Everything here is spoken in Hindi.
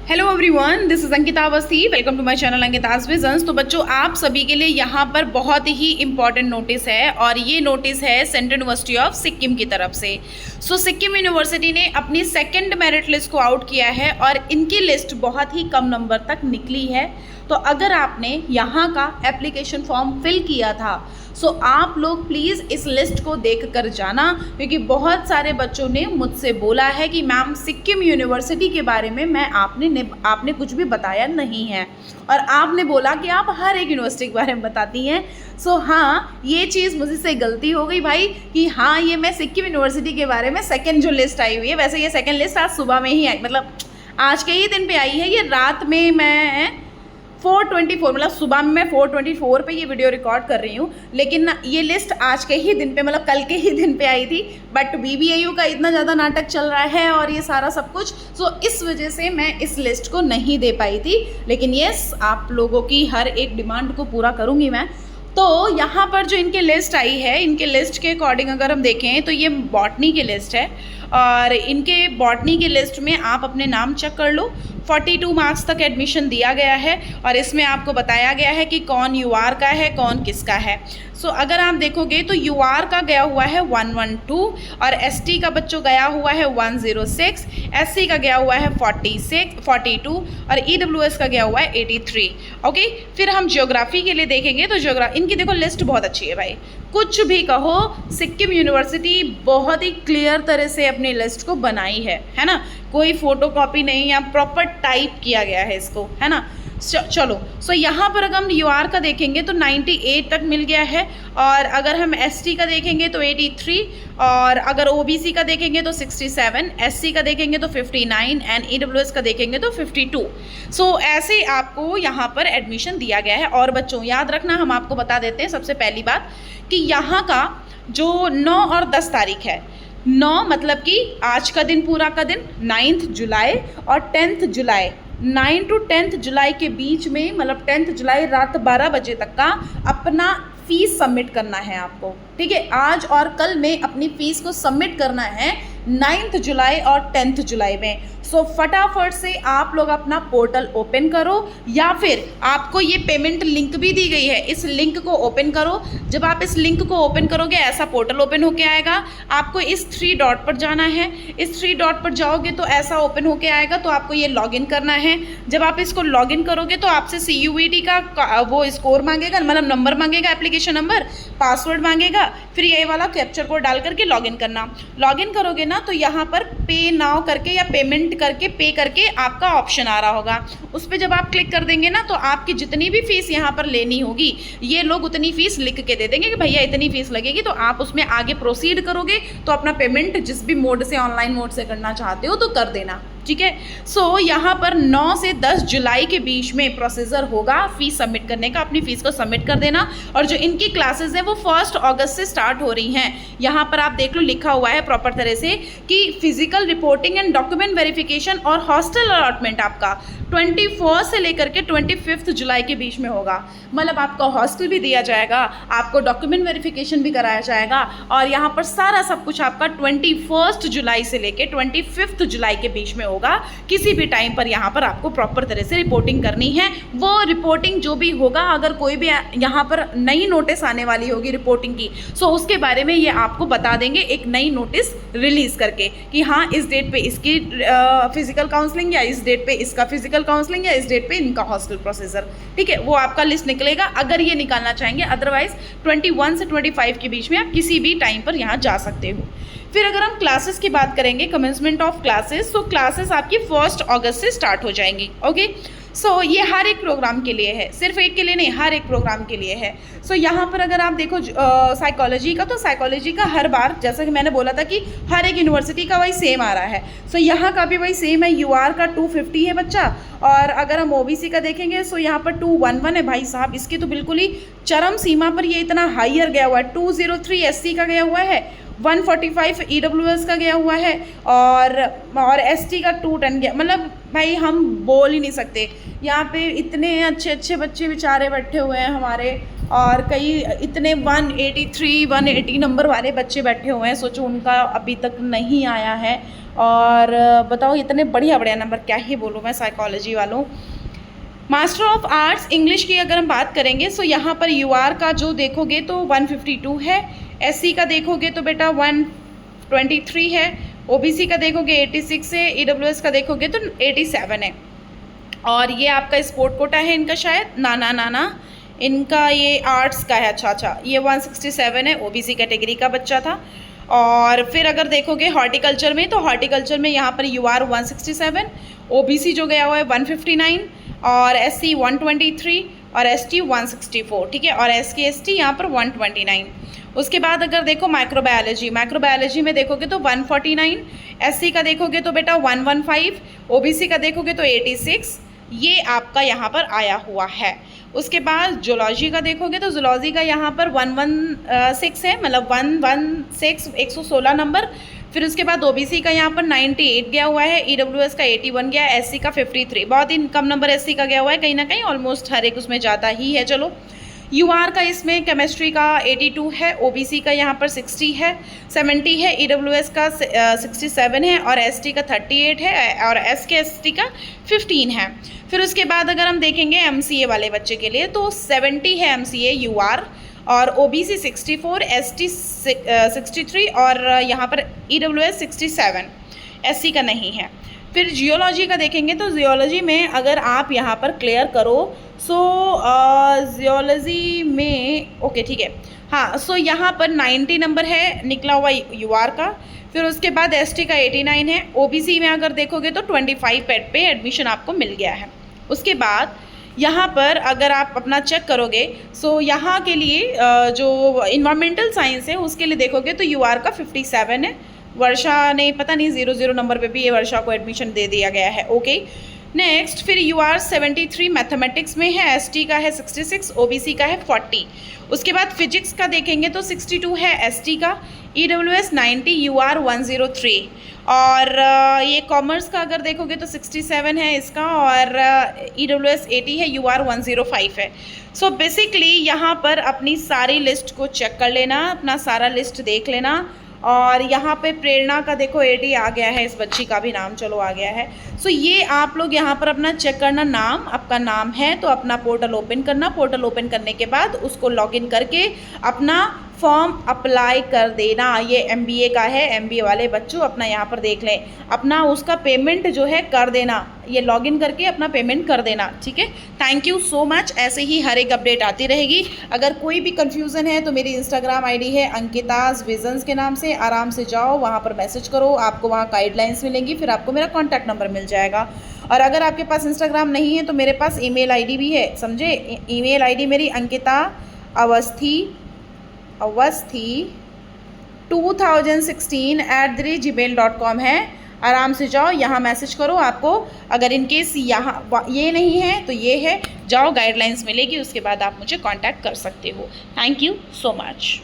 Hello everyone, this is Ankita Awasthi. Welcome to my channel Ankita's visions. तो बच्चों, आप सभी के लिए यहाँ पर बहुत ही इंपॉर्टेंट नोटिस है और ये नोटिस है सेंट्रल यूनिवर्सिटी ऑफ सिक्किम की तरफ से। सिक्किम यूनिवर्सिटी ने अपनी सेकंड मेरिट लिस्ट को आउट किया है और इनकी लिस्ट बहुत ही कम नंबर तक निकली है। तो अगर आपने यहाँ का एप्लीकेशन फॉर्म फिल किया था आप लोग प्लीज़ इस लिस्ट को देख कर जाना, क्योंकि बहुत सारे बच्चों ने मुझसे बोला है कि मैम सिक्किम यूनिवर्सिटी के बारे में आपने कुछ भी बताया नहीं है और आपने बोला कि आप हर एक यूनिवर्सिटी के बारे में बताती हैं। हाँ, ये चीज़ मुझसे गलती हो गई भाई कि हाँ, ये मैं सिक्किम यूनिवर्सिटी के बारे में सेकेंड जो लिस्ट आई हुई है, वैसे ये सेकेंड लिस्ट आज सुबह में ही आई, मतलब आज के ही दिन पे आई है। ये रात में मैं 4:24 मतलब सुबह में मैं 4:24 पे ये वीडियो रिकॉर्ड कर रही हूँ, लेकिन ये लिस्ट आज के ही दिन पे मतलब कल के ही दिन पे आई थी। बट BBAU का इतना ज़्यादा नाटक चल रहा है और ये सारा सब कुछ, इस वजह से मैं इस लिस्ट को नहीं दे पाई थी। लेकिन यस, आप लोगों की हर एक डिमांड को पूरा करूँगी मैं। तो यहाँ पर जो इनके लिस्ट आई है, इनके लिस्ट के अकॉर्डिंग अगर हम देखें तो ये बॉटनी की लिस्ट है और इनके बॉटनी की लिस्ट में आप अपने नाम चेक कर लो। 42 मार्क्स तक एडमिशन दिया गया है और इसमें आपको बताया गया है कि कौन UR का है, कौन किसका है। अगर आप देखोगे तो UR का गया हुआ है 112 और ST का बच्चों गया हुआ है 106, SC का गया हुआ है 42 और EWS का गया हुआ है 83। ओके, फिर हम ज्योग्राफी के लिए देखेंगे तो इनकी देखो लिस्ट बहुत अच्छी है भाई। कुछ भी कहो, सिक्किम यूनिवर्सिटी बहुत ही क्लियर तरह से अपनी लिस्ट को बनाई है ना। कोई फोटोकॉपी नहीं, या प्रॉपर टाइप किया गया है इसको, है ना। चलो, यहाँ पर अगर हम UR का देखेंगे तो 98 तक मिल गया है और अगर हम ST का देखेंगे तो 83 और अगर OBC का देखेंगे तो 67, SC का देखेंगे तो 59 एंड EWS का देखेंगे तो 52। ऐसे आपको यहाँ पर एडमिशन दिया गया है। और बच्चों याद रखना, हम आपको बता देते हैं सबसे पहली बात कि यहाँ का जो 9 और 10 तारीख है, 9 मतलब कि आज का दिन, पूरा का दिन 9 जुलाई और 10 जुलाई, 9 to 10 जुलाई के बीच में, मतलब 10 जुलाई रात 12 बजे तक का अपना फीस सबमिट करना है आपको। ठीक है, आज और कल में अपनी फीस को सबमिट करना है 9 जुलाई और 10 जुलाई में। फटाफट से आप लोग अपना पोर्टल ओपन करो, या फिर आपको ये पेमेंट लिंक भी दी गई है, इस लिंक को ओपन करो। जब आप इस लिंक को ओपन करोगे ऐसा पोर्टल ओपन होके आएगा। आपको इस 3 डॉट पर जाना है, इस 3 डॉट पर जाओगे तो ऐसा ओपन होके आएगा। तो आपको ये लॉगिन करना है। जब आप इसको लॉगिन करोगे तो आपसे CUET का वो स्कोर मांगेगा, मतलब नंबर मांगेगा, एप्लीकेशन नंबर, पासवर्ड मांगेगा, फिर ये वाला कैप्चर कोड डाल करके लॉगिन करना। लॉगिन करोगे ना तो यहाँ पर पे नाउ करके या पेमेंट करके पे करके आपका ऑप्शन आ रहा होगा। उस पर जब आप क्लिक कर देंगे ना तो आपकी जितनी भी फीस यहाँ पर लेनी होगी, ये लोग उतनी फीस लिख के दे देंगे कि भैया इतनी फीस लगेगी। तो आप उसमें आगे प्रोसीड करोगे तो अपना पेमेंट जिस भी मोड से, ऑनलाइन मोड से करना चाहते हो तो कर देना। ठीक है, यहाँ पर 9 से 10 जुलाई के बीच में प्रोसीजर होगा फीस सबमिट करने का। अपनी फीस को सबमिट कर देना। और जो इनकी क्लासेस है वो 1 अगस्त से स्टार्ट हो रही हैं। यहाँ पर आप देख लो, लिखा हुआ है प्रॉपर तरह से कि physical reporting and document verification और हॉस्टल अलॉटमेंट आपका 21 से लेकर के 25 जुलाई के बीच में होगा। मतलब आपका हॉस्टल भी दिया जाएगा, आपको डॉक्यूमेंट वेरिफिकेशन भी कराया जाएगा और यहाँ पर सारा सब कुछ आपका 21 जुलाई से लेकर 25 जुलाई के बीच में होगा। किसी भी टाइम पर यहाँ पर आपको प्रॉपर तरह से रिपोर्टिंग करनी है। वो रिपोर्टिंग जो भी होगा, अगर कोई भी यहाँ पर नई नोटिस आने वाली होगी रिपोर्टिंग की, उसके बारे में ये आपको बता देंगे एक नई नोटिस रिलीज करके कि हाँ, इस डेट पे इसकी फिजिकल काउंसलिंग, या इस डेट पे इसका फिजिकल काउंसलिंग, या इस डेट पे इनका हॉस्टल प्रोसीजर। ठीक है, वो आपका लिस्ट निकलेगा अगर ये निकालना चाहेंगे। अदरवाइज 21 से 25 के बीच में आप किसी भी टाइम पर यहाँ जा सकते हो। फिर अगर हम क्लासेस की बात करेंगे, कमेंसमेंट ऑफ क्लासेस, क्लासेस आपकी 1 अगस्त से स्टार्ट हो जाएंगी। ओके, ये हर एक प्रोग्राम के लिए है, सिर्फ एक के लिए नहीं, हर एक प्रोग्राम के लिए है। यहाँ पर अगर आप देखो साइकोलॉजी का, तो साइकोलॉजी का हर बार, जैसा कि मैंने बोला था कि हर एक यूनिवर्सिटी का वही सेम आ रहा है। यहाँ का भी वही सेम है। UR का 250 है बच्चा, और अगर हम OBC का देखेंगे यहाँ पर 211 है। भाई साहब, इसकी तो बिल्कुल ही चरम सीमा पर ये इतना हाइयर गया हुआ है। 203 SC का गया हुआ है, 145 EWS का गया हुआ है और ST का 210 गया। मतलब भाई हम बोल ही नहीं सकते। यहाँ पे इतने अच्छे अच्छे बच्चे बेचारे बैठे हुए हैं हमारे, और कई इतने 183 180 नंबर वाले बच्चे बैठे हुए हैं, सोचो उनका अभी तक नहीं आया है। और बताओ इतने बढ़िया बढ़िया नंबर, क्या ही बोलूँ मैं साइकोलॉजी वालों। मास्टर ऑफ आर्ट्स इंग्लिश की अगर हम बात करेंगे तो यहाँ पर यूआर का जो देखोगे तो 152 है, एससी का देखोगे तो बेटा 123 है, ओबीसी का देखोगे 86 है, ईडब्ल्यूएस का देखोगे तो 87 है। और ये आपका स्पोर्ट कोटा है इनका, शायद ना इनका ये आर्ट्स का है। अच्छा, ये 167 है, ओबीसी कैटेगरी का बच्चा था। और फिर अगर देखोगे हॉर्टिकल्चर में, तो हॉर्टिकल्चर में यहाँ पर यूआर 167, ओबीसी जो गया हुआ है 159, और एससी 123 और एसटी 164, ठीक है। और एससी एसटी यहाँ पर 129। उसके बाद अगर देखो माइक्रोबायोलॉजी में देखोगे तो 149, एससी का देखोगे तो बेटा 115, ओबीसी का देखोगे तो 86, ये आपका यहाँ पर आया हुआ है। उसके बाद जूलॉजी का देखोगे तो जूलॉजी का यहाँ पर 116 है, मतलब 116 116 नंबर। फिर उसके बाद ओबीसी का यहाँ पर 98 गया हुआ है, ईडब्ल्यूएस का 81 गया, एससी का 53, बहुत ही कम नंबर एससी का गया हुआ है, कहीं ना कहीं ऑलमोस्ट हर एक उसमें ज़्यादा ही है। चलो, यूआर का इसमें केमिस्ट्री का 82 है, ओबीसी का यहाँ पर 60 है, 70 है, ईडब्ल्यूएस का 67 है, और एसटी का 38 है, और एसके एसटी का 15 है। फिर उसके बाद अगर हम देखेंगे एमसीए वाले बच्चे के लिए तो 70 है एमसीए यूआर, और ओबीसी 64, एसटी 63, और यहाँ पर ईडब्ल्यूएस 67, एससी का नहीं है। फिर जियोलॉजी का देखेंगे तो जियोलॉजी में अगर आप यहाँ पर क्लियर करो सो जियोलॉजी में ओके, ठीक है, हाँ। सो यहाँ पर 90 नंबर है निकला हुआ यूआर का। फिर उसके बाद एसटी का 89 है, ओबीसी में अगर देखोगे तो 25 पेड पे एडमिशन आपको मिल गया है। उसके बाद यहाँ पर अगर आप अपना चेक करोगे सो यहाँ के लिए जो इन्वायरमेंटल साइंस है उसके लिए देखोगे तो यूआर का 57 है। वर्षा ने पता नहीं 00 नंबर पे भी ये वर्षा को एडमिशन दे दिया गया है। ओके, नेक्स्ट फिर यूआर 73 मैथमेटिक्स में है, एसटी का है 66, ओबीसी का है 40। उसके बाद फिजिक्स का देखेंगे तो 62 है एसटी का, ईडब्ल्यूएस 90, यूआर 103। और ये कॉमर्स का अगर देखोगे तो 67 है इसका, और ईडब्ल्यूएस 80 है, यूआर 105 है। सो बेसिकली यहाँ पर अपनी सारी लिस्ट को चेक कर लेना, अपना सारा लिस्ट देख लेना। और यहाँ पे प्रेरणा का देखो 80 आ गया है, इस बच्ची का भी नाम चलो आ गया है। सो ये आप लोग यहाँ पर अपना चेक करना, नाम आपका नाम है तो अपना पोर्टल ओपन करना, पोर्टल ओपन करने के बाद उसको लॉगिन करके अपना फॉर्म अप्लाई कर देना। ये एमबीए का है, एमबीए वाले बच्चों अपना यहाँ पर देख लें, अपना उसका पेमेंट जो है कर देना, ये लॉगिन करके अपना पेमेंट कर देना, ठीक है। थैंक यू सो मच, ऐसे ही हर एक अपडेट आती रहेगी। अगर कोई भी कन्फ्यूज़न है तो मेरी इंस्टाग्राम आईडी है अंकिताज विजन्स के नाम से, आराम से जाओ वहाँ पर मैसेज करो, आपको वहाँ गाइडलाइंस मिलेंगी, फिर आपको मेरा कॉन्टैक्ट नंबर मिल जाएगा। और अगर आपके पास इंस्टाग्राम नहीं है तो मेरे पास ईमेल आईडी भी है, समझे। ईमेल आईडी मेरी अंकिता अवस्थी 2016@gmail.com है। आराम से जाओ यहाँ मैसेज करो, आपको अगर इनकेस यहाँ ये नहीं है तो ये है, जाओ गाइडलाइंस मिलेगी, उसके बाद आप मुझे कांटेक्ट कर सकते हो। Thank you so much.